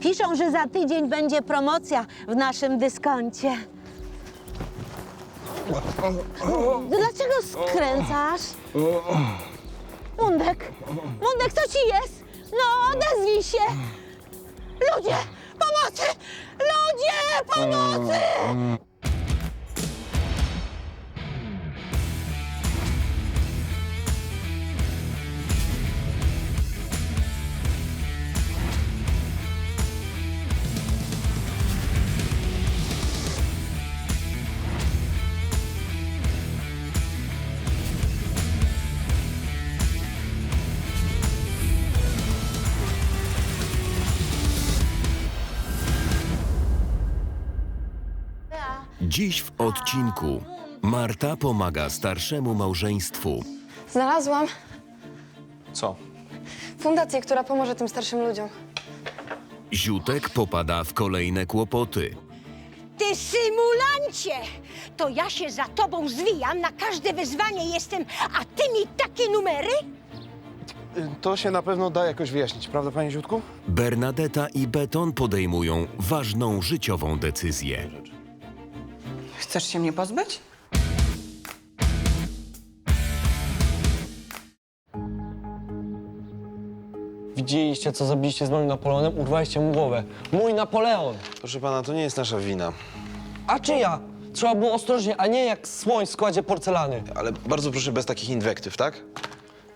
Piszą, że za tydzień będzie promocja w naszym dyskoncie. Dlaczego skręcasz? Mundek! Mundek, co ci jest? No, odezwij się! Ludzie! Pomocy! Ludzie! Pomocy! Dziś w odcinku Marta pomaga starszemu małżeństwu. Znalazłam Co? fundację, która pomoże tym starszym ludziom. Ziutek popada w kolejne kłopoty. Ty symulancie! To ja się za tobą zwijam, na każde wyzwanie jestem, a ty mi takie numery? To się na pewno da jakoś wyjaśnić, prawda, panie Ziutku? Bernadetta i Beton podejmują ważną życiową decyzję. Chcesz się mnie pozbyć? Widzieliście, co zrobiliście z moim Napoleonem? Urwaliście mu głowę. Mój Napoleon! Proszę pana, to nie jest nasza wina. A czyja? Trzeba było ostrożnie, a nie jak słoń w składzie porcelany. Ale bardzo proszę bez takich inwektyw, tak?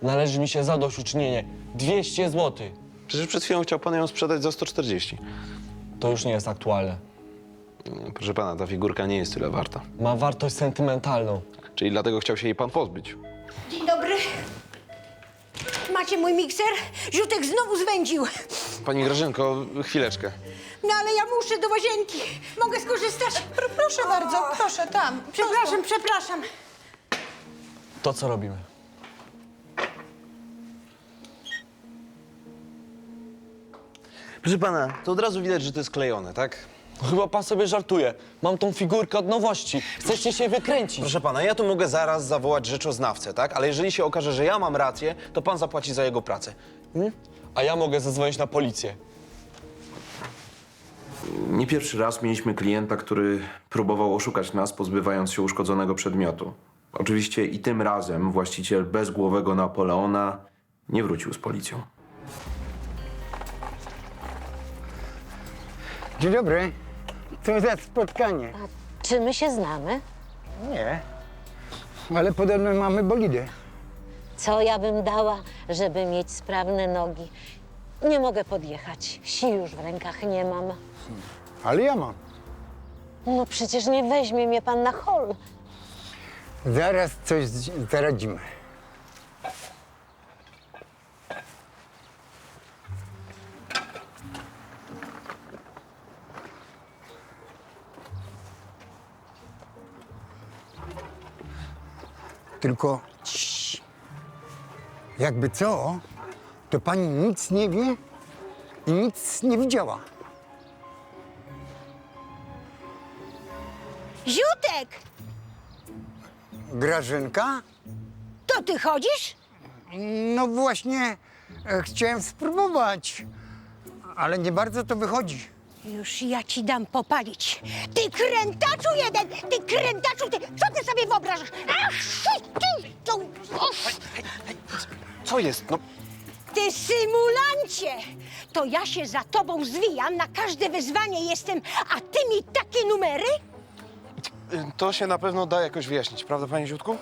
Należy mi się zadośćuczynienie. 200 zł. Przecież przed chwilą chciał pan ją sprzedać za 140. To już nie jest aktualne. Proszę pana, ta figurka nie jest tyle warta. Ma wartość sentymentalną. Czyli dlatego chciał się jej pan pozbyć. Dzień dobry. Macie mój mikser? Ziutek znowu zwędził. Pani Grażynko, chwileczkę. No ale ja muszę do łazienki. Mogę skorzystać? Proszę bardzo, proszę, tam. Przepraszam. To co robimy? Proszę pana, to od razu widać, że to jest klejone, tak? Chyba pan sobie żartuje. Mam tą figurkę od nowości. Chcecie się wykręcić. Proszę pana, ja tu mogę zaraz zawołać rzeczoznawcę, tak? Ale jeżeli się okaże, że ja mam rację, to pan zapłaci za jego pracę. A ja mogę zadzwonić na policję. Nie pierwszy raz mieliśmy klienta, który próbował oszukać nas, pozbywając się uszkodzonego przedmiotu. Oczywiście i tym razem właściciel bezgłowego Napoleona nie wrócił z policją. Dzień dobry. Co za spotkanie? Czy my się znamy? Nie. Ale podobno mamy bolidy. Co ja bym dała, żeby mieć sprawne nogi? Nie mogę podjechać. Sił już w rękach nie mam. Ale ja mam. No przecież nie weźmie mnie pan na hol. Zaraz coś zaradzimy. Tylko ciii. Jakby co, to pani nic nie wie i nic nie widziała. Ziutek! Grażynka? To ty chodzisz? No właśnie, chciałem spróbować, ale nie bardzo to wychodzi. Już ja ci dam popalić. Ty krętaczu jeden! Ty krętaczu! Co ty sobie wyobrażasz? Ach, Co jest? No, Ty symulancie! To ja się za tobą zwijam, na każde wyzwanie jestem, a ty mi takie numery? to się na pewno da jakoś wyjaśnić, prawda, panie Ziutku?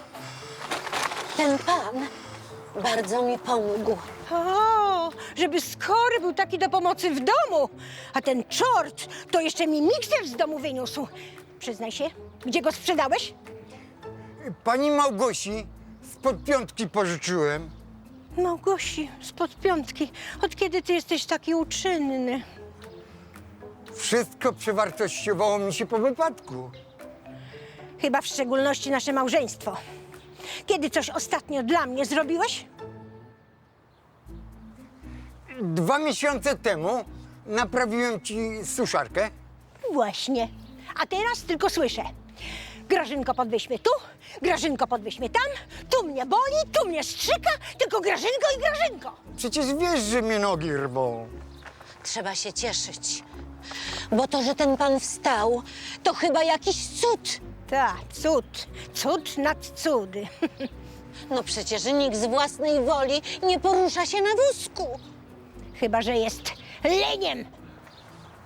Ten pan bardzo mi pomógł. O, żeby skory był taki do pomocy w domu. A ten czort to jeszcze mi mikser z domu wyniósł. Przyznaj się, gdzie go sprzedałeś? Pani Małgosi spod piątki pożyczyłem. Małgosi, spod piątki. Od kiedy ty jesteś taki uczynny? Wszystko przewartościowało mi się po wypadku. Chyba w szczególności nasze małżeństwo. Kiedy coś ostatnio dla mnie zrobiłeś? 2 miesiące temu naprawiłem ci suszarkę. Właśnie. A teraz tylko słyszę. Grażynko, podwyśmy tu, Grażynko, podwyśmy tam, tu mnie boli, tu mnie strzyka, tylko Grażynko i Grażynko. Przecież wiesz, że mnie nogi rwą. Trzeba się cieszyć. Bo to, że ten pan wstał, to chyba jakiś cud. Tak, cud. Cud nad cudy. No przecież nikt z własnej woli nie porusza się na wózku. Chyba że jest leniem.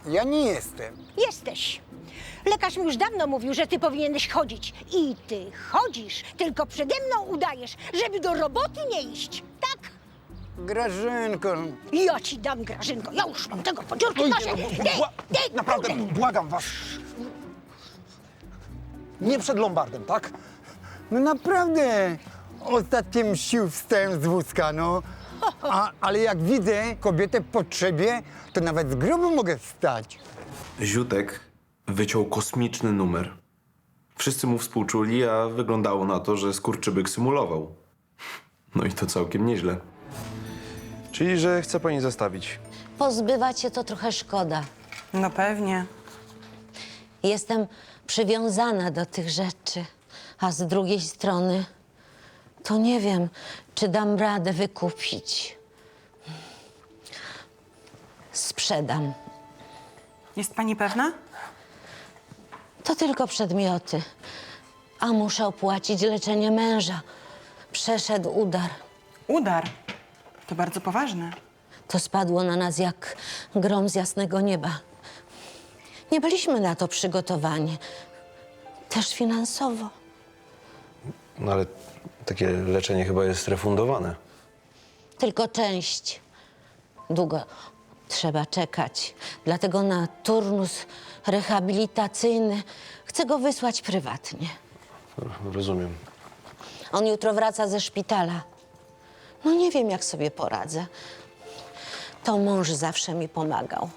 Ja nie jestem. Jesteś. Lekarz mi już dawno mówił, że ty powinieneś chodzić. I ty chodzisz, tylko przede mną udajesz, żeby do roboty nie iść. Tak? Grażynko, Ja ci dam, Grażynko. Ja już mam tego podziurki w nosie. Naprawdę, błagam was. Nie przed Lombardem, tak? no naprawdę ostatkiem sił wstałem z wózka, no. Ale jak widzę kobietę w potrzebie, to nawet z grobu mogę wstać. Ziutek wyciął kosmiczny numer. Wszyscy mu współczuli, a wyglądało na to, że skurczybyk symulował. No i to całkiem nieźle. Czyli, że chce pani zostawić. Pozbywać się to trochę szkoda. No pewnie. Jestem przywiązana do tych rzeczy, a z drugiej strony to nie wiem, czy dam radę wykupić. Sprzedam. Jest pani pewna? To tylko przedmioty, a muszę opłacić leczenie męża. Przeszedł udar. Udar. To bardzo poważne. To spadło na nas jak grom z jasnego nieba. Nie byliśmy na to przygotowani. Też finansowo. No ale takie leczenie chyba jest refundowane. Tylko część. Długo trzeba czekać. Dlatego na turnus rehabilitacyjny chcę go wysłać prywatnie. Rozumiem. On jutro wraca ze szpitala. No nie wiem, jak sobie poradzę. To mąż zawsze mi pomagał.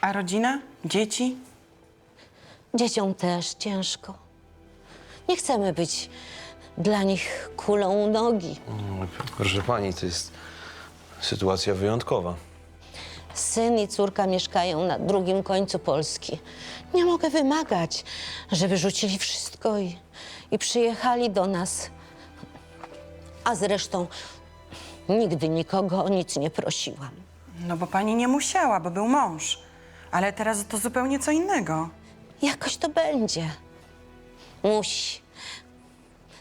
A rodzina? Dzieci? Dzieciom też ciężko. Nie chcemy być dla nich kulą u nogi. Proszę pani, to jest sytuacja wyjątkowa. Syn i córka mieszkają na drugim końcu Polski. Nie mogę wymagać, żeby rzucili wszystko i przyjechali do nas. A zresztą nigdy nikogo o nic nie prosiłam. No bo pani nie musiała, bo był mąż. Ale teraz to zupełnie co innego. Jakoś to będzie. Musi.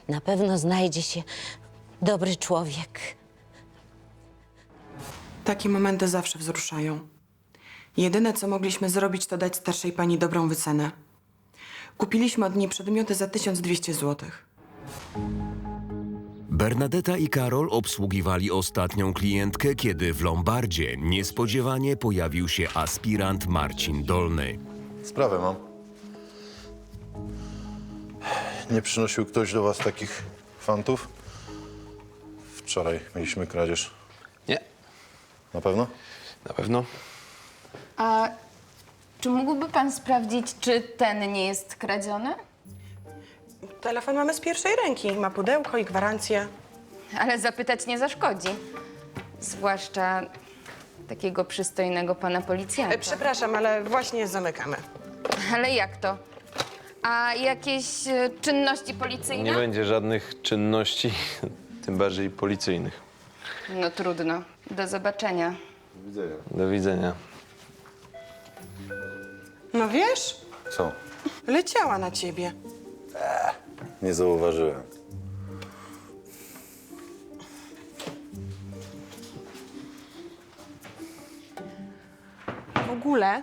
Na pewno znajdzie się dobry człowiek. Takie momenty zawsze wzruszają. Jedyne, co mogliśmy zrobić, to dać starszej pani dobrą wycenę. Kupiliśmy od niej przedmioty za 1200 zł. Bernadetta i Karol obsługiwali ostatnią klientkę, kiedy w Lombardzie niespodziewanie pojawił się aspirant Marcin Dolny. Sprawę mam. Nie przynosił ktoś do was takich fantów? Wczoraj mieliśmy kradzież. Nie, Na pewno? na pewno. A czy mógłby pan sprawdzić, czy ten nie jest kradziony? Telefon mamy z pierwszej ręki. Ma pudełko i gwarancję. Ale zapytać nie zaszkodzi. Zwłaszcza takiego przystojnego pana policjanta. Przepraszam, ale właśnie zamykamy. Ale jak to? A jakieś czynności policyjne? Nie będzie żadnych czynności, tym bardziej policyjnych. No trudno. Do zobaczenia. Do widzenia. No wiesz, Co? leciała na ciebie. Nie zauważyłem. W ogóle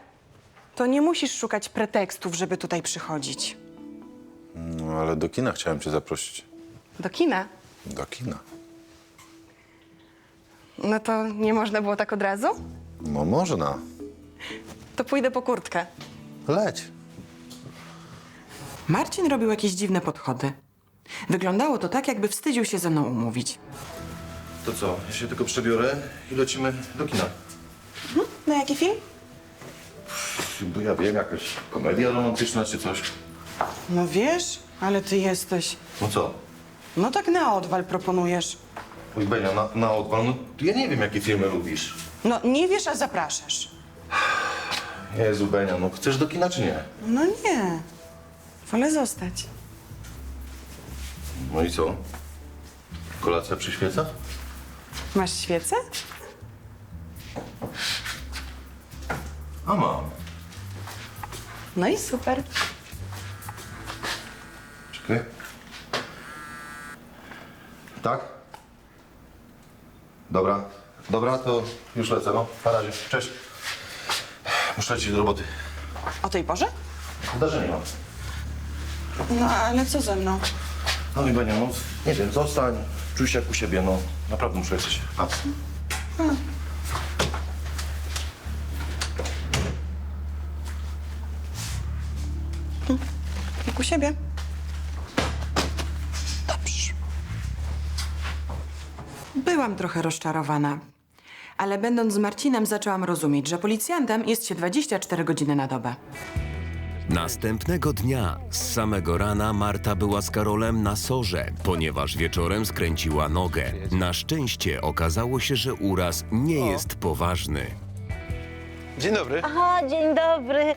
to nie musisz szukać pretekstów, żeby tutaj przychodzić. No, ale do kina chciałem cię zaprosić. Do kina? Do kina? No to nie można było tak od razu? No można. To pójdę po kurtkę. Leć. Marcin robił jakieś dziwne podchody. Wyglądało to tak, jakby wstydził się ze mną umówić. To co? Ja się tylko przebiorę i lecimy do kina. Na jaki film? Bo ja wiem, jakaś komedia romantyczna czy coś. No wiesz, ale ty jesteś... No co? No tak na odwal proponujesz. Oj, Benia, na odwal, no ja nie wiem, jakie filmy lubisz. No nie wiesz, a zapraszasz. Jezu, Benia, no chcesz do kina czy nie? No nie. Wolę zostać. No i co? Kolacja przyświeca? Masz świecę? A mam. No i super. Czekaj. Tak? Dobra. Dobra, to już lecę, no. Na razie. Cześć. Muszę lecieć do roboty. O tej porze? Zdarzenie mam. No, ale co ze mną? No chyba nie, no. Nie wiem, zostań. Czuj się jak u siebie, no. Naprawdę muszę lecieć. A. Jak u siebie. Dobrze. Byłam trochę rozczarowana, ale będąc z Marcinem zaczęłam rozumieć, że policjantem jest się 24 godziny na dobę. Następnego dnia z samego rana Marta była z Karolem na sorze, ponieważ wieczorem skręciła nogę. Na szczęście okazało się, że uraz nie jest poważny. Dzień dobry. Aha, dzień dobry.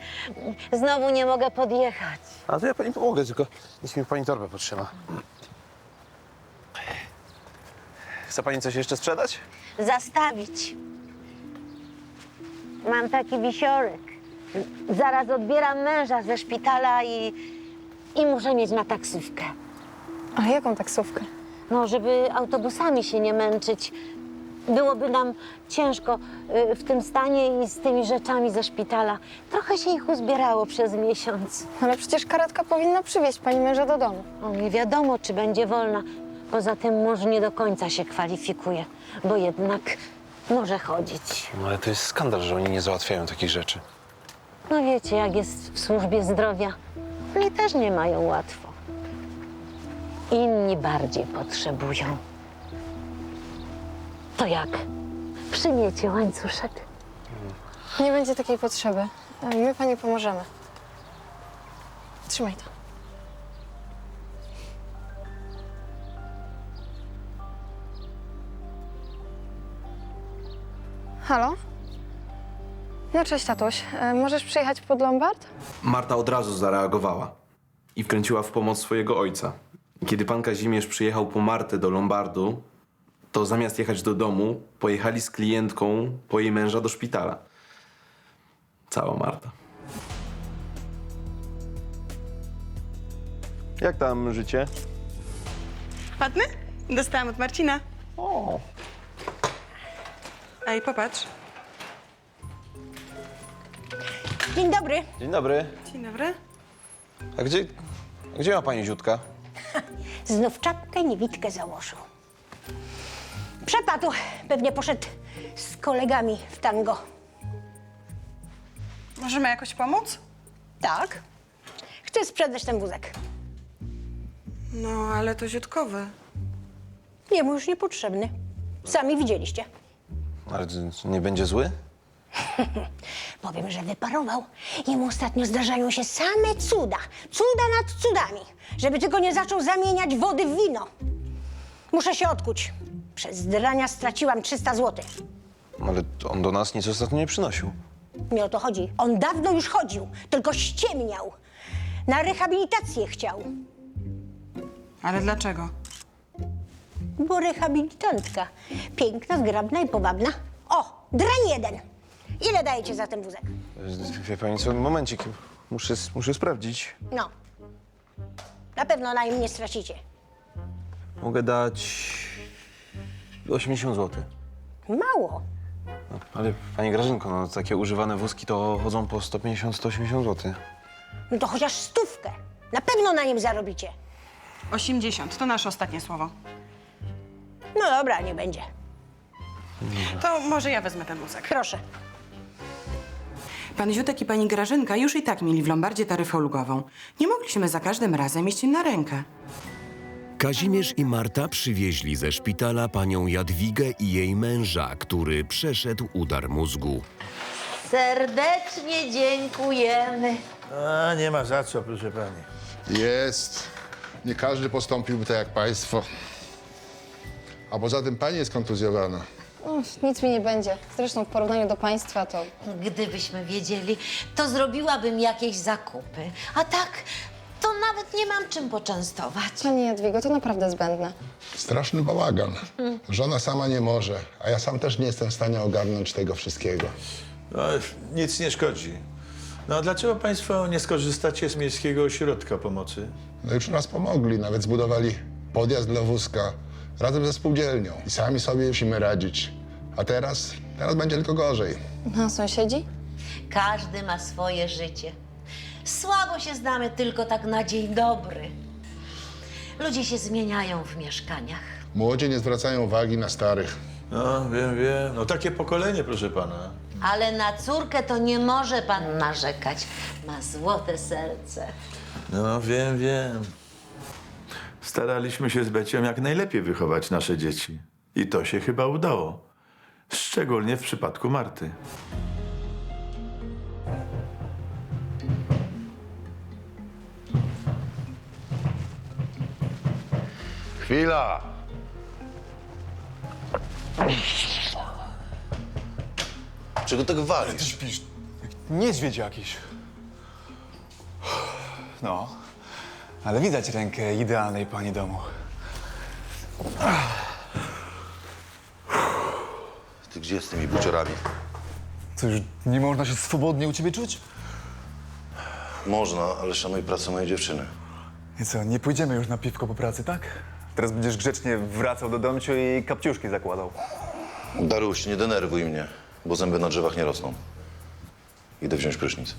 Znowu nie mogę podjechać. A to ja pani pomogę, tylko niech mi pani torbę potrzyma. Chce pani coś jeszcze sprzedać? Zastawić. Mam taki wisiorek. Zaraz odbieram męża ze szpitala i muszę mieć na taksówkę. A jaką taksówkę? No, żeby autobusami się nie męczyć. Byłoby nam ciężko w tym stanie i z tymi rzeczami ze szpitala. Trochę się ich uzbierało przez miesiąc. Ale przecież karetka powinna przywieźć pani męża do domu. O, nie wiadomo, czy będzie wolna. Poza tym mąż nie do końca się kwalifikuje, bo jednak może chodzić. No ale to jest skandal, że oni nie załatwiają takich rzeczy. No wiecie, jak jest w służbie zdrowia, oni też nie mają łatwo. Inni bardziej potrzebują. To jak? Przyjmiecie łańcuszek? Nie będzie takiej potrzeby. My pani pomożemy. Trzymaj to. Halo? No cześć, tatuś. Możesz przyjechać pod Lombard? Marta od razu zareagowała i wkręciła w pomoc swojego ojca. Kiedy pan Kazimierz przyjechał po Martę do Lombardu, to zamiast jechać do domu, pojechali z klientką po jej męża do szpitala. Cała Marta. Jak tam życie? Ładny? Dostałam od Marcina. O, Ej, popatrz. Dzień dobry. dzień dobry. Dzień dobry. A gdzie ma pani Ziutka? Znów czapkę niewidkę założył. Przepadł. Pewnie poszedł z kolegami w tango. Możemy jakoś pomóc? Tak. Chcę sprzedać ten wózek. No, ale to ziutkowy. Jemu już niepotrzebny. Sami widzieliście. Ale to nie będzie zły? Powiem, że wyparował. Jemu ostatnio zdarzają się same cuda. Cuda nad cudami. Żeby tylko nie zaczął zamieniać wody w wino. Muszę się odkuć. Przez drania straciłam 300 zł. Ale on do nas nic ostatnio nie przynosił. Nie o to chodzi. On dawno już chodził, tylko ściemniał. Na rehabilitację chciał. Ale dlaczego? Bo rehabilitantka. Piękna, zgrabna i powabna. O, drań jeden. Ile dajecie za ten wózek? Wie pani co, momencik, muszę sprawdzić. No. Na pewno na nim nie stracicie. Mogę dać 80 zł. Mało. No, ale pani Grażynko, no takie używane wózki to chodzą po 150-180 zł. No to chociaż 100. Na pewno na nim zarobicie. 80, to nasze ostatnie słowo. No dobra, nie będzie. To może ja wezmę ten wózek. Proszę. Pan Ziutek i pani Grażynka już i tak mieli w Lombardzie taryfę ulgową. Nie mogliśmy za każdym razem iść im na rękę. Kazimierz i Marta przywieźli ze szpitala panią Jadwigę i jej męża, który przeszedł udar mózgu. Serdecznie dziękujemy. A, nie ma za co, proszę pani. Jest. Nie każdy postąpiłby tak jak państwo. A poza tym pani jest kontuzjowana. Nic mi nie będzie. Zresztą w porównaniu do państwa to... Gdybyśmy wiedzieli, to zrobiłabym jakieś zakupy. A tak, to nawet nie mam czym poczęstować. Pani Jadwigo, to naprawdę zbędne. Straszny bałagan. Żona sama nie może, a ja sam też nie jestem w stanie ogarnąć tego wszystkiego. No, nic nie szkodzi. No a dlaczego państwo nie skorzystacie z miejskiego ośrodka pomocy? No już nas pomogli, nawet zbudowali podjazd dla wózka razem ze spółdzielnią i sami sobie musimy radzić. A teraz będzie tylko gorzej. No, sąsiedzi? Każdy ma swoje życie. Słabo się znamy tylko tak na dzień dobry. Ludzie się zmieniają w mieszkaniach. Młodzi nie zwracają uwagi na starych. No, wiem. No takie pokolenie, proszę pana. Ale na córkę to nie może pan narzekać. Ma złote serce. No, wiem. Staraliśmy się z Becią jak najlepiej wychować nasze dzieci. I to się chyba udało. Szczególnie w przypadku Marty. Chwila! Czego tak walisz? Śpisz. Niedźwiedź jakiś. No, ale widać rękę idealnej pani domu. Ty gdzie z tymi buciorami? Co, już nie można się swobodnie u ciebie czuć? Można, ale szanuj pracę mojej dziewczyny. I co, nie pójdziemy już na piwko po pracy, tak? Teraz będziesz grzecznie wracał do domciu i kapciuszki zakładał. Daruś, nie denerwuj mnie, bo zęby na drzewach nie rosną. Idę wziąć prysznic.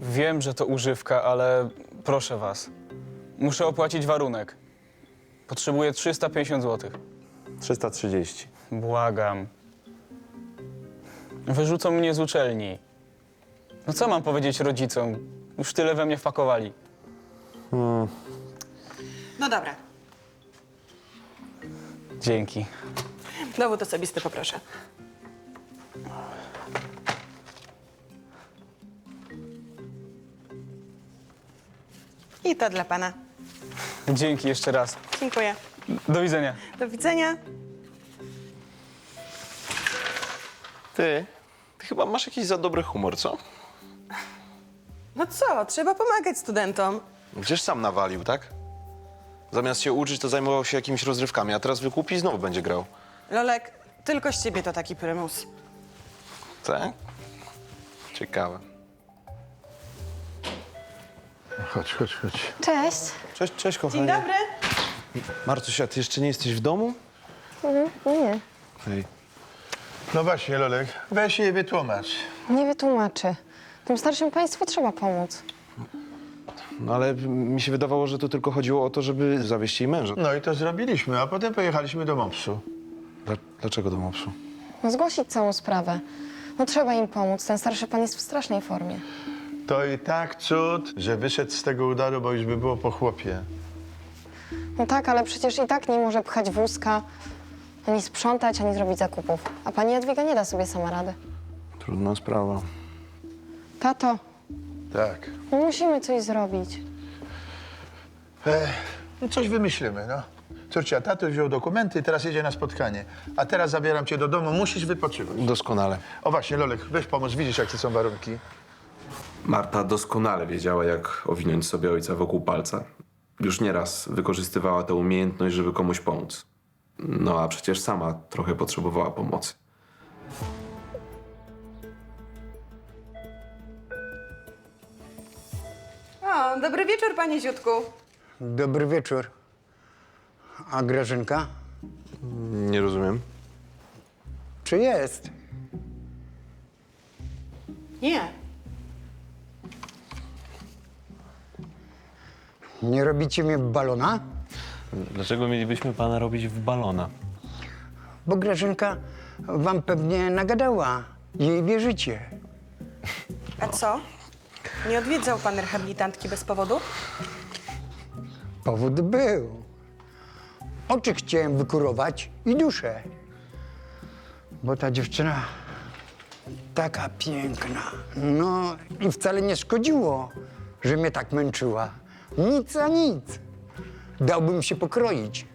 Wiem, że to używka, ale proszę was. Muszę opłacić warunek. Potrzebuję 350 zł. 330. Błagam. Wyrzucą mnie z uczelni. No co mam powiedzieć rodzicom? Już tyle we mnie wpakowali. No dobra, Dzięki. dowód osobisty poproszę. I to dla pana. Dzięki jeszcze raz. Dziękuję. Do widzenia. Do widzenia. Ty chyba masz jakiś za dobry humor, co? No co, trzeba pomagać studentom. Gdzież sam nawalił, tak? Zamiast się uczyć, to zajmował się jakimiś rozrywkami, a teraz wykupi i znowu będzie grał. Lolek, tylko z ciebie to taki prymus. Tak? Ciekawe. Chodź. Cześć. Cześć, kochanie. Dzień dobry. Martusia, ty jeszcze nie jesteś w domu? Nie, Hej. No właśnie, Lolek, weź jej wytłumacz. nie wytłumaczę. Tym starszym państwu trzeba pomóc. No ale mi się wydawało, że tu tylko chodziło o to, żeby zawieźć jej męża. No i to zrobiliśmy, a potem pojechaliśmy do MOPS-u. Dlaczego do MOPS-u? No zgłosić całą sprawę. No trzeba im pomóc. Ten starszy pan jest w strasznej formie. To i tak cud, że wyszedł z tego udaru, bo już by było po chłopie. No tak, ale przecież i tak nie może pchać wózka, ani sprzątać, ani zrobić zakupów. A pani Jadwiga nie da sobie sama rady. Trudna sprawa. Tato, Tak. no musimy coś zrobić. No coś wymyślimy, no. Córcia, tato wziął dokumenty, teraz jedzie na spotkanie. A teraz zabieram cię do domu, musisz wypoczywać. Doskonale. O właśnie, Lolek, weź pomóc, widzisz, jakie są warunki. Marta doskonale wiedziała, jak owinąć sobie ojca wokół palca. Już nieraz wykorzystywała tę umiejętność, żeby komuś pomóc. No a przecież sama trochę potrzebowała pomocy. O, dobry wieczór, panie Ziutku. Dobry wieczór. A Grażynka? Nie rozumiem. Czy jest? Nie. Nie robicie mi balona? Dlaczego mielibyśmy pana robić w balona? Bo Grażynka wam pewnie nagadała. Jej wierzycie. A co? Nie odwiedzał pan rehabilitantki bez powodu? Powód był. Oczy chciałem wykurować i duszę. Bo ta dziewczyna taka piękna. No i wcale nie szkodziło, że mnie tak męczyła. Nic a nic. Dałbym się pokroić.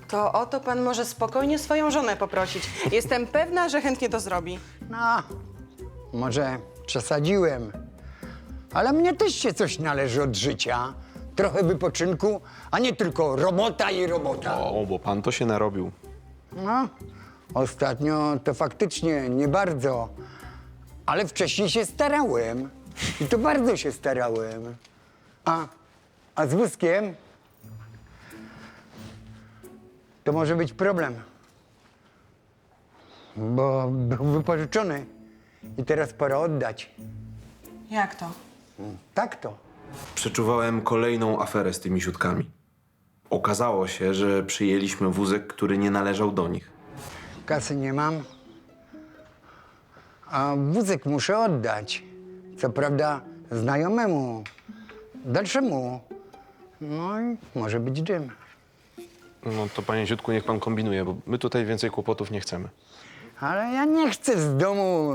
To o to pan może spokojnie swoją żonę poprosić. Jestem pewna, że chętnie to zrobi. No, może przesadziłem, ale mnie też się coś należy od życia. Trochę wypoczynku, a nie tylko robota i robota. O, bo pan to się narobił. No, ostatnio to faktycznie nie bardzo, ale wcześniej się starałem i to bardzo się starałem. A z wózkiem to może być problem, bo był wypożyczony i teraz pora oddać. Jak to? Tak to. Przeczuwałem kolejną aferę z tymi ziutkami. Okazało się, że przyjęliśmy wózek, który nie należał do nich. Kasy nie mam, a wózek muszę oddać. Co prawda znajomemu, dalszemu. No i może być dym. No to panie Ziutku, niech pan kombinuje, bo my tutaj więcej kłopotów nie chcemy. Ale ja nie chcę z domu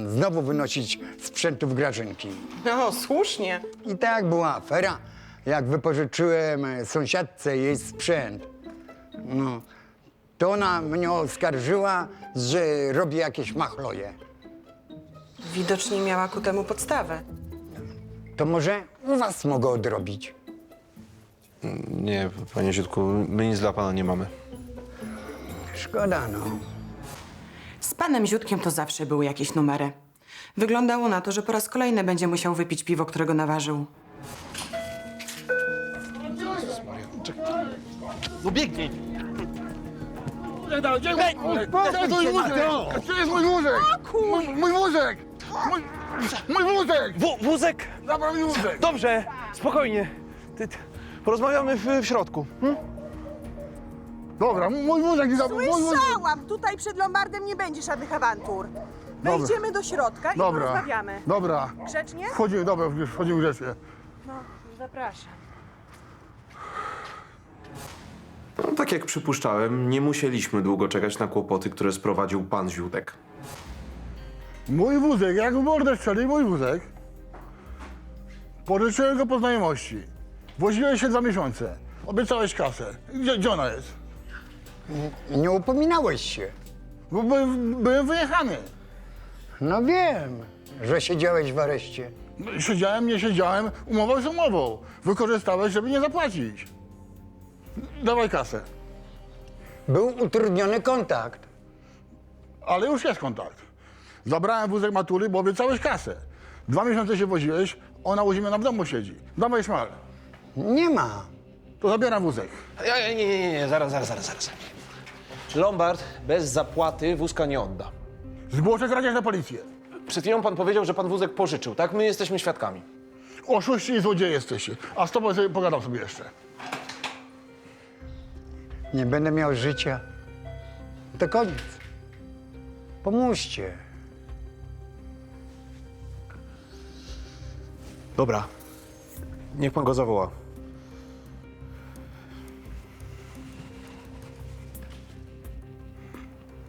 znowu wynosić sprzętów Grażynki. No, słusznie. I tak była afera, jak wypożyczyłem sąsiadce jej sprzęt. No, to ona mnie oskarżyła, że robi jakieś machloje. Widocznie miała ku temu podstawę. To może u was mogę odrobić. Nie, panie Ziutku, my nic dla pana nie mamy. Szkoda, no. Z panem Ziutkiem to zawsze były jakieś numery. Wyglądało na to, że po raz kolejny będzie musiał wypić piwo, którego naważył. No biegnij! Gdzie jest mój wózek? Mój wózek! Mój wózek! Wózek? Zabrał mi wózek! Dobrze, spokojnie. Porozmawiamy w środku. Dobra, mój wózek nie zabrał. Słyszałam! Tutaj przed Lombardem nie będzie żadnych awantur. Wejdziemy do środka i porozmawiamy. Dobra. Grzecznie? Wchodzimy, dobra, już wchodzimy grzecznie. No, zapraszam. No, tak jak przypuszczałem, nie musieliśmy długo czekać na kłopoty, które sprowadził pan Ziutek. Mój wózek, jak w mordę strzeli, mój wózek. Pożyczyłem go po znajomości. Woziłeś się 2 miesiące. Obiecałeś kasę. Gdzie ona jest? Nie upominałeś się. Bo byłem wyjechany. No wiem, że siedziałeś w areszcie. Siedziałem, nie siedziałem, umowa jest umową. Wykorzystałeś, żeby nie zapłacić. Dawaj kasę. Był utrudniony kontakt. Ale już jest kontakt. Zabrałem wózek Matury, bo obiecałeś kasę. 2 miesiące się woziłeś, ona u ziemiana w domu siedzi. Dawaj szmal. Nie ma. To zabieram wózek. Nie, zaraz. Lombard bez zapłaty wózka nie odda. Zgłoszę kradzież na policję. Przed chwilą pan powiedział, że pan wózek pożyczył, tak? My jesteśmy świadkami. Oszuści i złodzieje jesteście. A z tobą sobie pogadam sobie jeszcze. Nie będę miał życia. To koniec. Pomóżcie. Dobra. Niech pan go zawoła.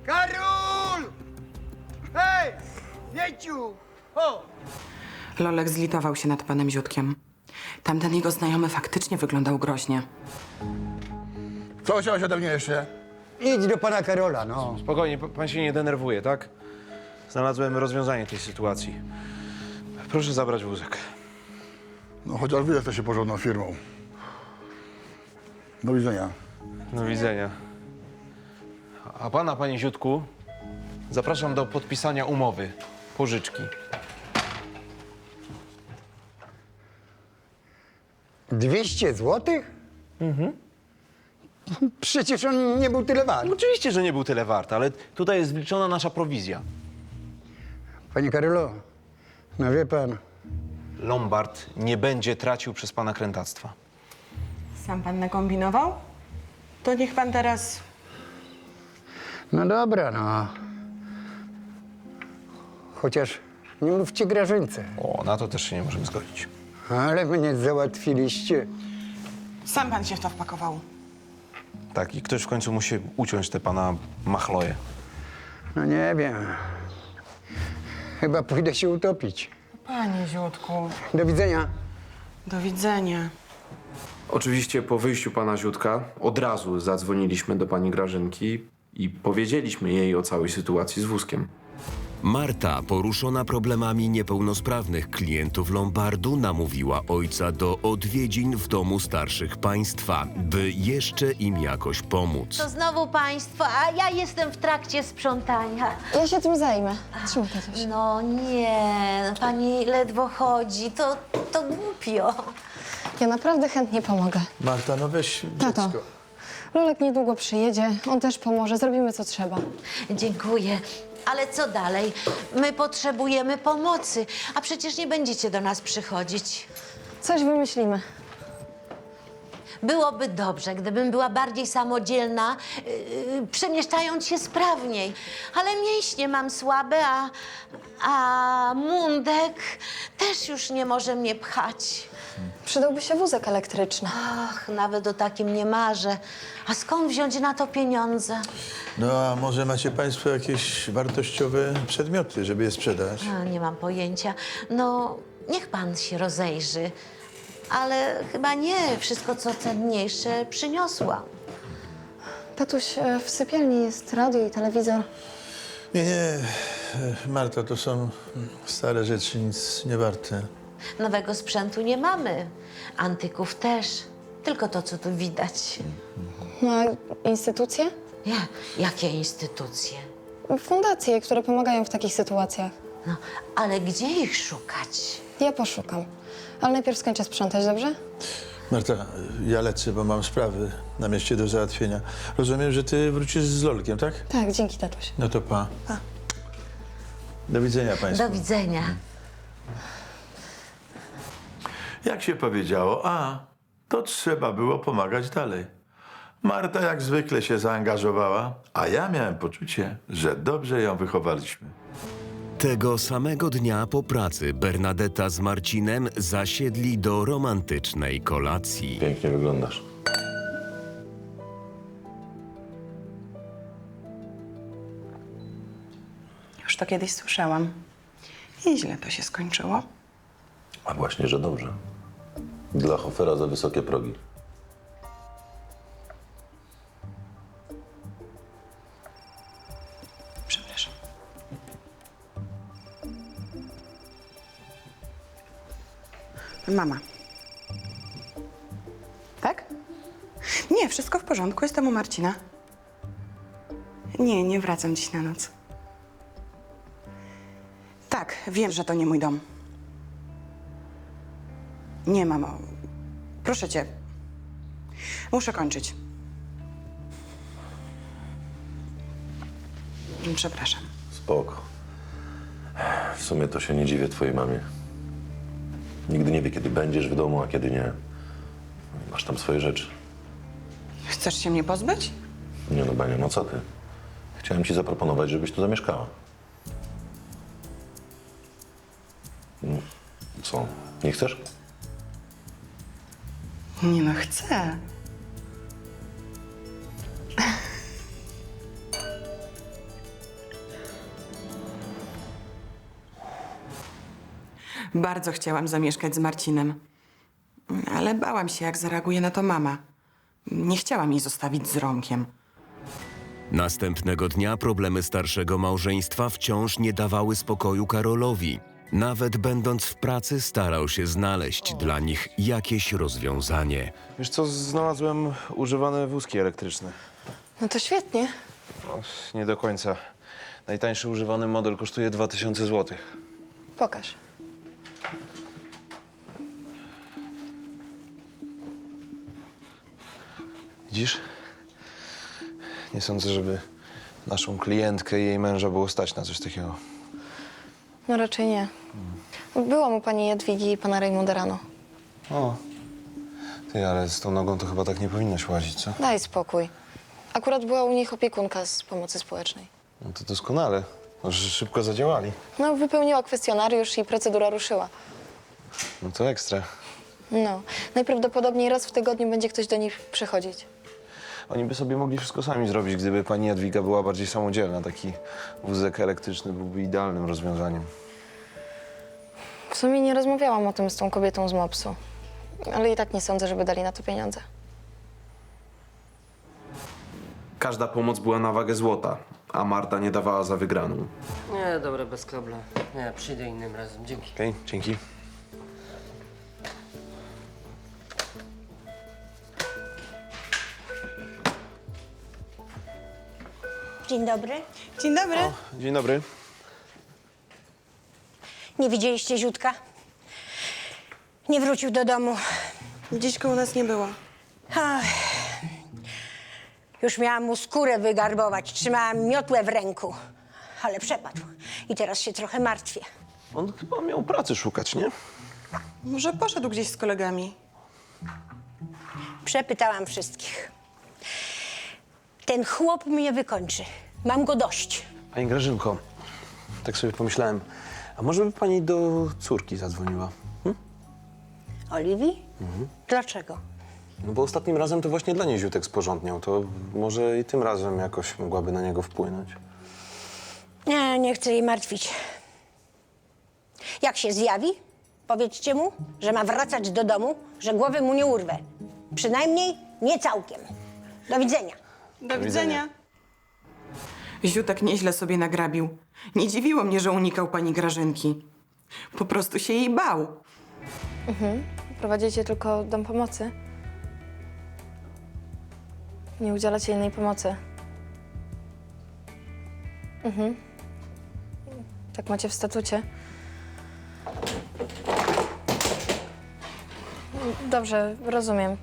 Karol! Hej! Wieciu! O! Lolek zlitował się nad panem Ziutkiem. Tamten jego znajomy faktycznie wyglądał groźnie. Co chciałeś ode mnie jeszcze? Idź do pana Karola, no. Spokojnie, pan się nie denerwuje, tak? Znalazłem rozwiązanie tej sytuacji. Proszę zabrać wózek. No chociaż wy jesteście porządną firmą. Do widzenia. Do widzenia. A pana, panie Ziutku, zapraszam do podpisania umowy pożyczki. 200 złotych? Przecież on nie był tyle wart. Oczywiście, że nie był tyle wart, ale tutaj jest wliczona nasza prowizja. Panie Karolu, no wie pan, Lombard nie będzie tracił przez pana krętactwa. Sam pan nakombinował? To niech pan teraz... no dobra, no. Chociaż nie mówcie Grażynce. O, na to też się nie możemy zgodzić. Ale mnie załatwiliście. Sam pan się w to wpakował. Tak, i ktoś w końcu musi uciąć te pana machloje. No nie wiem. Chyba pójdę się utopić. Panie Ziutku. Do widzenia. Do widzenia. Oczywiście po wyjściu pana Ziutka od razu zadzwoniliśmy do pani Grażynki i powiedzieliśmy jej o całej sytuacji z wózkiem. Marta, poruszona problemami niepełnosprawnych klientów Lombardu, namówiła ojca do odwiedzin w domu starszych państwa, by jeszcze im jakoś pomóc. To znowu państwo, a ja jestem w trakcie sprzątania. Ja się tym zajmę. Trzymaj, tatuś. No nie, pani ledwo chodzi, to głupio. Ja naprawdę chętnie pomogę. Marta, no weź Tato. dziecko. Lolek niedługo przyjedzie, on też pomoże, zrobimy co trzeba. Dziękuję. Ale co dalej? My potrzebujemy pomocy, a przecież nie będziecie do nas przychodzić. Coś wymyślimy. Byłoby dobrze, gdybym była bardziej samodzielna, przemieszczając się sprawniej. Ale mięśnie mam słabe, a Mundek też już nie może mnie pchać. Przydałby się wózek elektryczny. Ach, nawet o takim nie marzę. A skąd wziąć na to pieniądze? No a może macie państwo jakieś wartościowe przedmioty, żeby je sprzedać? A, nie mam pojęcia. No, niech pan się rozejrzy. Ale chyba nie. Wszystko, co cenniejsze, przyniosłam. Tatuś, w sypialni jest radio i telewizor. Nie, Marta, to są stare rzeczy, nic nie warte. Nowego sprzętu nie mamy. Antyków też. Tylko to, co tu widać. No a instytucje? Jakie instytucje? Fundacje, które pomagają w takich sytuacjach. No, ale gdzie ich szukać? Ja poszukam. Ale najpierw skończę sprzątać, dobrze? Marta, ja lecę, bo mam sprawy na mieście do załatwienia. Rozumiem, że ty wrócisz z Lolkiem, tak? Tak, dzięki, tatuś. No to pa. Pa. Do widzenia państwu. Do widzenia. Jak się powiedziało, to trzeba było pomagać dalej. Marta jak zwykle się zaangażowała, a ja miałem poczucie, że dobrze ją wychowaliśmy. Tego samego dnia po pracy Bernadetta z Marcinem zasiedli do romantycznej kolacji. Pięknie wyglądasz. Już to kiedyś słyszałam. I źle to się skończyło. A właśnie, że dobrze. Dla Hofera za wysokie progi. Przepraszam. Mama. Tak? Nie, wszystko w porządku. Jestem u Marcina. Nie, nie wracam dziś na noc. Tak, wiem, że to nie mój dom. Nie, mamo. Proszę cię. Muszę kończyć. Przepraszam. Spoko. W sumie to się nie dziwię twojej mamie. Nigdy nie wie, kiedy będziesz w domu, a kiedy nie. Masz tam swoje rzeczy. Chcesz się mnie pozbyć? Nie no, Bania, no co ty? Chciałem ci zaproponować, żebyś tu zamieszkała. Co, nie chcesz? Nie no, chcę. Bardzo chciałam zamieszkać z Marcinem. Ale bałam się, jak zareaguje na to mama. Nie chciałam jej zostawić z Romkiem. Następnego dnia problemy starszego małżeństwa wciąż nie dawały spokoju Karolowi. Nawet będąc w pracy, starał się znaleźć dla nich jakieś rozwiązanie. Wiesz co, znalazłem używane wózki elektryczne. No to świetnie. No, nie do końca. Najtańszy używany model kosztuje 2000 zł. Pokaż. Widzisz? Nie sądzę, żeby naszą klientkę i jej męża było stać na coś takiego. No raczej nie. Byłam u pani Jadwigi i pana Rejmonda rano. O, ty, ale z tą nogą to chyba tak nie powinnaś łazić, co? Daj spokój. Akurat była u nich opiekunka z pomocy społecznej. No to doskonale. No, że szybko zadziałali. No, wypełniła kwestionariusz i procedura ruszyła. No to ekstra. No, najprawdopodobniej raz w tygodniu będzie ktoś do nich przychodzić. Oni by sobie mogli wszystko sami zrobić, gdyby pani Jadwiga była bardziej samodzielna. Taki wózek elektryczny byłby idealnym rozwiązaniem. W sumie nie rozmawiałam o tym z tą kobietą z MOPS-u. Ale i tak nie sądzę, żeby dali na to pieniądze. Każda pomoc była na wagę złota, a Marta nie dawała za wygraną. Nie, dobra, bez kropla. Nie, przyjdę innym razem. Dzięki. Okej, dzięki. Dzień dobry. Dzień dobry. Dzień dobry. Nie widzieliście Ziutka? Nie wrócił do domu. Dziś koło nas nie było. Ach. Już miałam mu skórę wygarbować, trzymałam miotłę w ręku. Ale przepadł i teraz się trochę martwię. On chyba miał pracy szukać, nie? Może poszedł gdzieś z kolegami. Przepytałam wszystkich. Ten chłop mnie wykończy. Mam go dość. Pani Grażynko, tak sobie pomyślałem, a może by pani do córki zadzwoniła? Oliwii? Dlaczego? No bo ostatnim razem to właśnie dla niej Ziutek sporządniał, to może i tym razem jakoś mogłaby na niego wpłynąć. Nie chcę jej martwić. Jak się zjawi, powiedzcie mu, że ma wracać do domu, że głowy mu nie urwę. Przynajmniej nie całkiem. Do widzenia. Do widzenia. Ziutek nieźle sobie nagrabił. Nie dziwiło mnie, że unikał pani Grażynki. Po prostu się jej bał. Prowadzicie tylko dom pomocy? Nie udzielacie innej pomocy? Tak macie w statucie. Dobrze, rozumiem.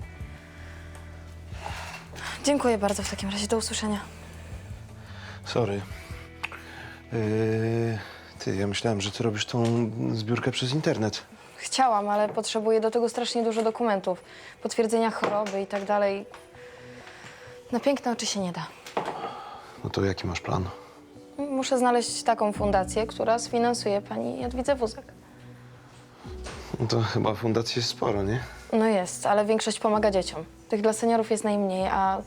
Dziękuję bardzo w takim razie. Do usłyszenia. Sorry. Ja myślałem, że ty robisz tą zbiórkę przez internet. Chciałam, ale potrzebuję do tego strasznie dużo dokumentów. Potwierdzenia choroby i tak dalej. Na piękne oczy się nie da. No to jaki masz plan? Muszę znaleźć taką fundację, która sfinansuje pani Jadwidze Wózek. No to chyba fundacji jest sporo, nie? No jest, ale większość pomaga dzieciom. Tych dla seniorów jest najmniej, a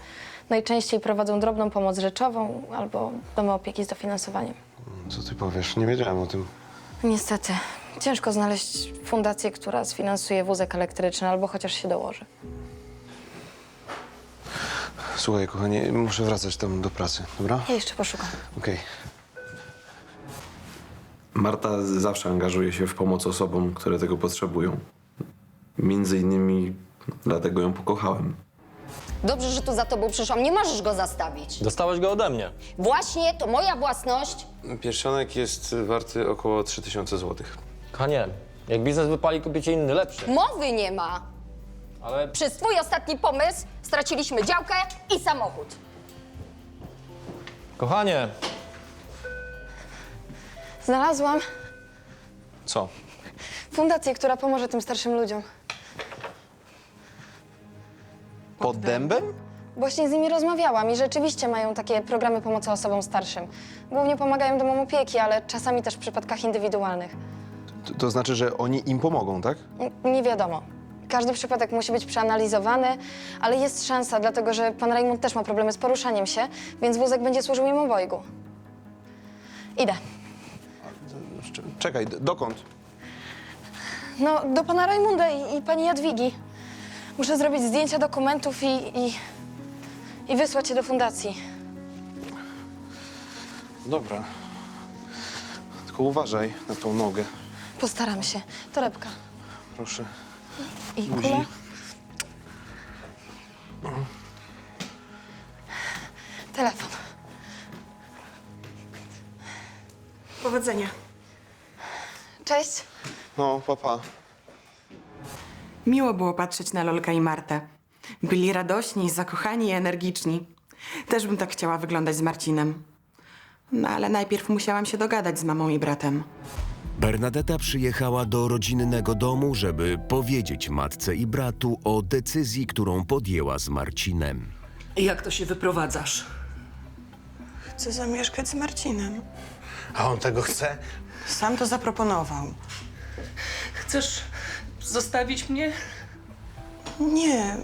najczęściej prowadzą drobną pomoc rzeczową albo domy opieki z dofinansowaniem. Co ty powiesz? Nie wiedziałem o tym. Niestety, ciężko znaleźć fundację, która sfinansuje wózek elektryczny albo chociaż się dołoży. Słuchaj, kochanie, muszę wracać tam do pracy, dobra? Ja jeszcze poszukam. Okej. Marta zawsze angażuje się w pomoc osobom, które tego potrzebują. Między innymi dlatego ją pokochałem. Dobrze, że tu za tobą przyszłam. Nie możesz go zastawić. Dostałeś go ode mnie. Właśnie, to moja własność. Pierścionek jest warty około 3000 zł. Kochanie, jak biznes wypali, kupicie inny, lepszy. Mowy nie ma. Ale Przez twój ostatni pomysł straciliśmy działkę i samochód. kochanie, Znalazłam Co? fundację, która pomoże tym starszym ludziom. Pod dębem? Właśnie z nimi rozmawiałam i rzeczywiście mają takie programy pomocy osobom starszym. Głównie pomagają domom opieki, ale czasami też w przypadkach indywidualnych. To znaczy, że oni im pomogą, tak? Nie wiadomo. Każdy przypadek musi być przeanalizowany, ale jest szansa, dlatego że pan Rajmund też ma problemy z poruszaniem się, więc wózek będzie służył im obojgu. Idę. Czekaj, dokąd? No, do pana Rajmunda i pani Jadwigi. Muszę zrobić zdjęcia dokumentów i wysłać je do fundacji. Dobra. Tylko uważaj na tą nogę. Postaram się. Torebka. Proszę. I Buzi. kula. Telefon. Powodzenia. Cześć. No, papa. Miło było patrzeć na Lolka i Martę. Byli radośni, zakochani i energiczni. Też bym tak chciała wyglądać z Marcinem. No ale najpierw musiałam się dogadać z mamą i bratem. Bernadetta przyjechała do rodzinnego domu, żeby powiedzieć matce i bratu o decyzji, którą podjęła z Marcinem. Jak to się wyprowadzasz? Chcę zamieszkać z Marcinem. A on tego chce? Sam to zaproponował. Chcesz zostawić mnie? Nie.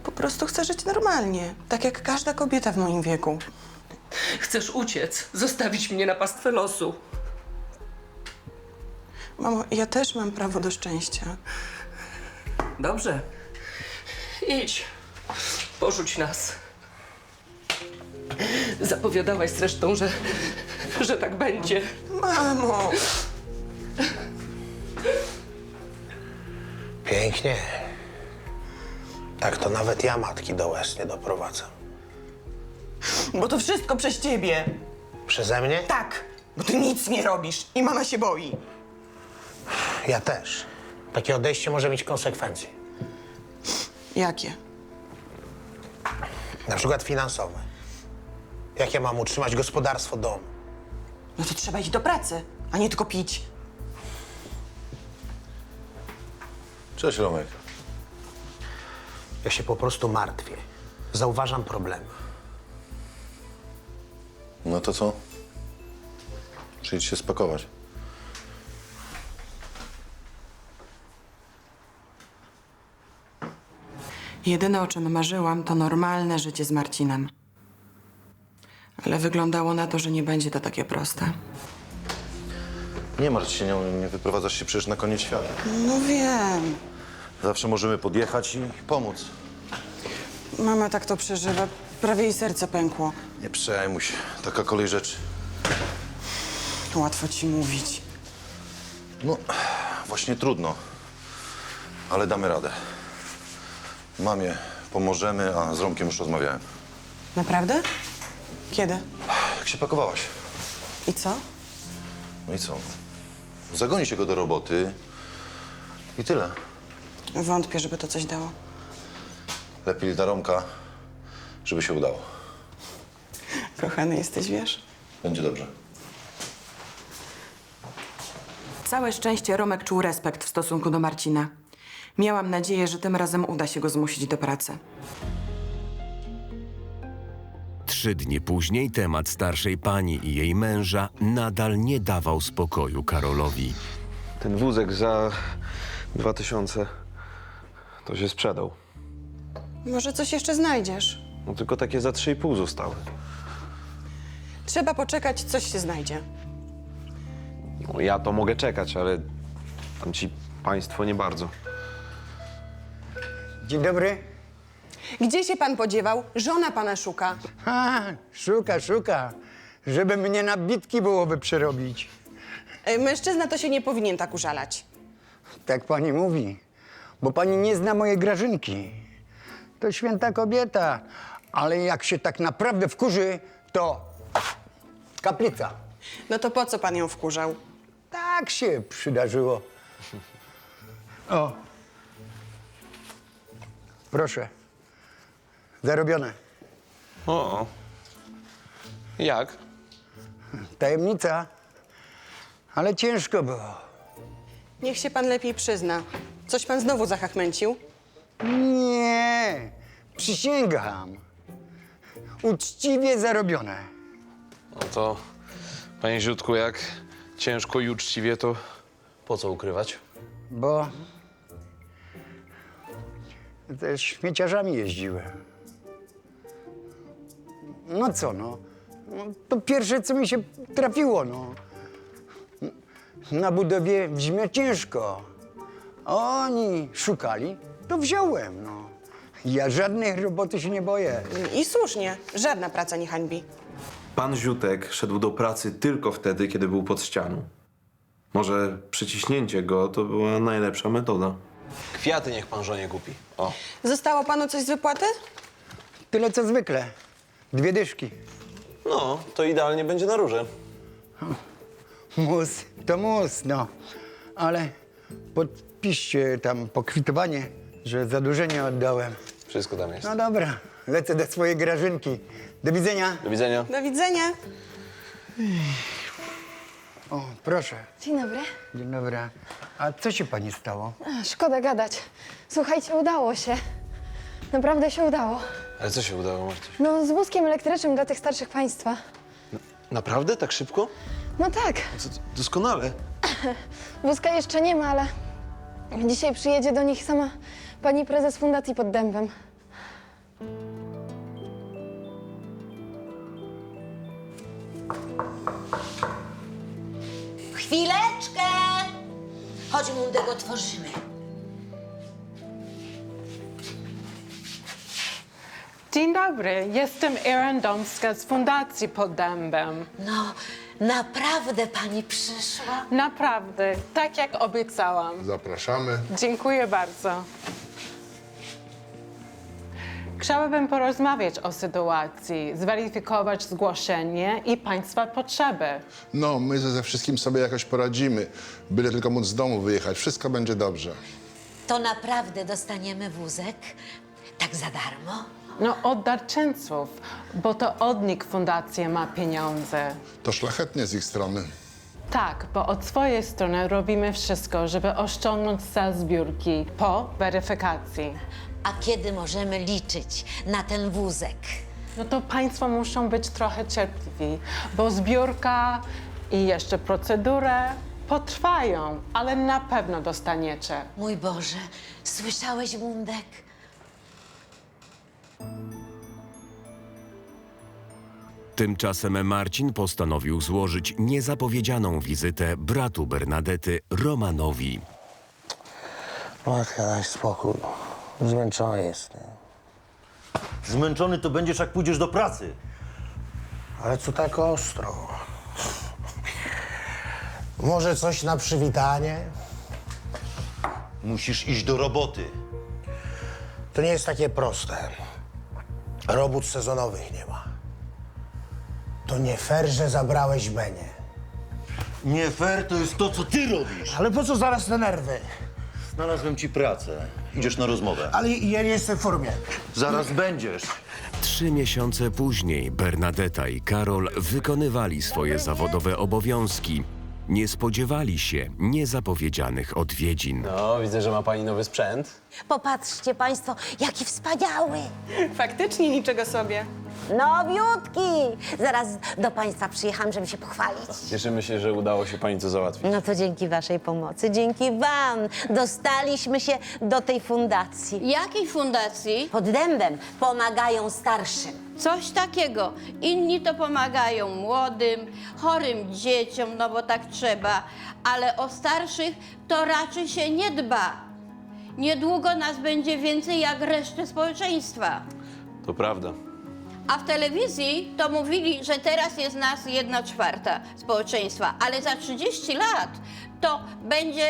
Po prostu chcę żyć normalnie. Tak jak każda kobieta w moim wieku. Chcesz uciec, zostawić mnie na pastwę losu. Mamo, ja też mam prawo do szczęścia. Dobrze. Idź. Porzuć nas. Zapowiadałaś zresztą, że tak będzie. Mamo! Pięknie. Tak to nawet ja matki do łez nie doprowadzę. Bo to wszystko przez ciebie. Przeze mnie? Tak, bo ty nic nie robisz i mama się boi. Ja też. Takie odejście może mieć konsekwencje. Jakie? Na przykład finansowe. Jak ja mam utrzymać gospodarstwo, dom? No to trzeba iść do pracy, a nie tylko pić. Cześć, Romek. Ja się po prostu martwię. Zauważam problemy. No to co? Przyjdź się spakować. Jedyne, o czym marzyłam, to normalne życie z Marcinem. Ale wyglądało na to, że nie będzie to takie proste. Nie martw się, nie wyprowadzasz się przecież na koniec świata. No wiem. Zawsze możemy podjechać i pomóc. Mama tak to przeżywa. Prawie jej serce pękło. Nie przejmuj się, taka kolej rzeczy. Łatwo ci mówić. No, właśnie trudno, ale damy radę. Mamie pomożemy, a z Romkiem już rozmawiałem. Naprawdę? Kiedy? Jak się pakowałaś? I co? No i co? Zagoni się go do roboty i tyle. Wątpię, żeby to coś dało. Lepiej dla Romka, żeby się udało. Kochany jesteś, wiesz? Będzie dobrze. Całe szczęście Romek czuł respekt w stosunku do Marcina. Miałam nadzieję, że tym razem uda się go zmusić do pracy. 3 dni później temat starszej pani i jej męża nadal nie dawał spokoju Karolowi. Ten wózek za 2000 to się sprzedał. Może coś jeszcze znajdziesz. No tylko takie za 3,5 zostały. Trzeba poczekać, coś się znajdzie. No, ja to mogę czekać, ale tamci państwo nie bardzo. Dzień dobry. Gdzie się pan podziewał? Żona pana szuka. Szuka. Żeby mnie na bitki byłoby przerobić. Mężczyzna to się nie powinien tak użalać. Tak pani mówi, bo pani nie zna mojej Grażynki. To święta kobieta, ale jak się tak naprawdę wkurzy, to kaplica. No to po co pan ją wkurzał? Tak się przydarzyło. O, proszę, zarobione. O, jak? Tajemnica, ale ciężko było. Niech się pan lepiej przyzna. Coś pan znowu zachachmęcił? Nie, przysięgam. Uczciwie zarobione. No to, panie Ziutku, jak ciężko i uczciwie, to po co ukrywać? Bo ze śmieciarzami jeździłem. No co, no? To pierwsze, co mi się trafiło, no. Na budowie w zimie ciężko. Oni szukali, to wziąłem, no. Ja żadnej roboty się nie boję. I słusznie. Żadna praca nie hańbi. Pan Ziutek szedł do pracy tylko wtedy, kiedy był pod ścianą. Może przyciśnięcie go to była najlepsza metoda. Kwiaty niech pan żonie kupi. O. Zostało panu coś z wypłaty? Tyle co zwykle. 2 dyszki. No, to idealnie będzie na róże. Mus, to mus, no. Ale podpiszcie tam pokwitowanie, że zadłużenie oddałem. Wszystko tam jest. No dobra, lecę do swojej Grażynki. Do widzenia. Do widzenia. Do widzenia. O, proszę. Dzień dobry. Dzień dobry. A co się pani stało? Szkoda gadać. Słuchajcie, udało się. Naprawdę się udało. Ale co się udało, Martuś? No, z wózkiem elektrycznym dla tych starszych państwa. Naprawdę? Tak szybko? No tak. Doskonale. Wózka jeszcze nie ma, ale dzisiaj przyjedzie do nich sama pani prezes fundacji pod Dębem. Chwileczkę! Chodź, mundek otworzymy. Dzień dobry, jestem Erin Domska z Fundacji Pod Dębem. No, naprawdę pani przyszła? Naprawdę, tak jak obiecałam. Zapraszamy. Dziękuję bardzo. Chciałabym porozmawiać o sytuacji, zweryfikować zgłoszenie i państwa potrzeby. No, my ze wszystkim sobie jakoś poradzimy. Byle tylko móc z domu wyjechać. Wszystko będzie dobrze. To naprawdę dostaniemy wózek? Tak za darmo? No, od darczyńców, bo to od nich fundacja ma pieniądze. To szlachetnie z ich strony. Tak, bo od swojej strony robimy wszystko, żeby oszczędzić cel zbiórki po weryfikacji. A kiedy możemy liczyć na ten wózek? No to państwo muszą być trochę cierpliwi, bo zbiórka i jeszcze procedurę potrwają, ale na pewno dostaniecie. Mój Boże, słyszałeś, Mundek? Tymczasem Marcin postanowił złożyć niezapowiedzianą wizytę bratu Bernadety, Romanowi. Matka, daj spokój. Zmęczony jestem. Zmęczony to będziesz, jak pójdziesz do pracy. Ale co tak ostro? Może coś na przywitanie? Musisz iść do roboty. To nie jest takie proste. Robót sezonowych nie ma. To nie fair, że zabrałeś Benię. Nie fair to jest to, co ty robisz. Ale po co zaraz te nerwy? Znalazłem ci pracę. Idziesz na rozmowę. Ale ja nie jestem w formie. Zaraz będziesz. 3 miesiące później Bernadeta i Karol wykonywali swoje zawodowe obowiązki. Nie spodziewali się niezapowiedzianych odwiedzin. No, widzę, że ma pani nowy sprzęt. Popatrzcie państwo, jaki wspaniały! Faktycznie niczego sobie. Nowiutki! Zaraz do państwa przyjechałam, żeby się pochwalić. Cieszymy się, że udało się pani to załatwić. No to dzięki waszej pomocy, dzięki wam dostaliśmy się do tej fundacji. Jakiej fundacji? Pod Dębem pomagają starszym. Coś takiego. Inni to pomagają młodym, chorym dzieciom, no bo tak trzeba, ale o starszych to raczej się nie dba. Niedługo nas będzie więcej jak reszty społeczeństwa. To prawda. A w telewizji to mówili, że teraz jest nas 1/4 społeczeństwa, ale za 30 lat to będzie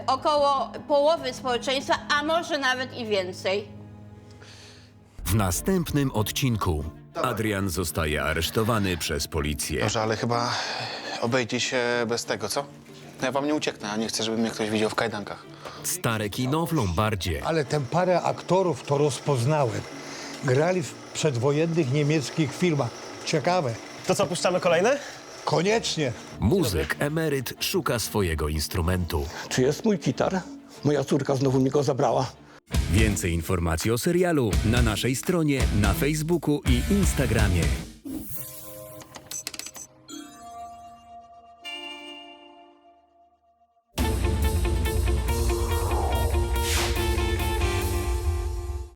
około połowy społeczeństwa, a może nawet i więcej. W następnym odcinku Adrian zostaje aresztowany przez policję. Dobrze, ale chyba obejdzie się bez tego, co? No ja wam nie ucieknę, a nie chcę, żeby mnie ktoś widział w kajdankach. Stare kino w Lombardzie. Ale tę parę aktorów to rozpoznałem. Grali w przedwojennych niemieckich filmach. Ciekawe. To co, puszczamy kolejne? Koniecznie. Muzyk emeryt szuka swojego instrumentu. Czy jest mój gitar? Moja córka znowu mi go zabrała. Więcej informacji o serialu na naszej stronie, na Facebooku i Instagramie.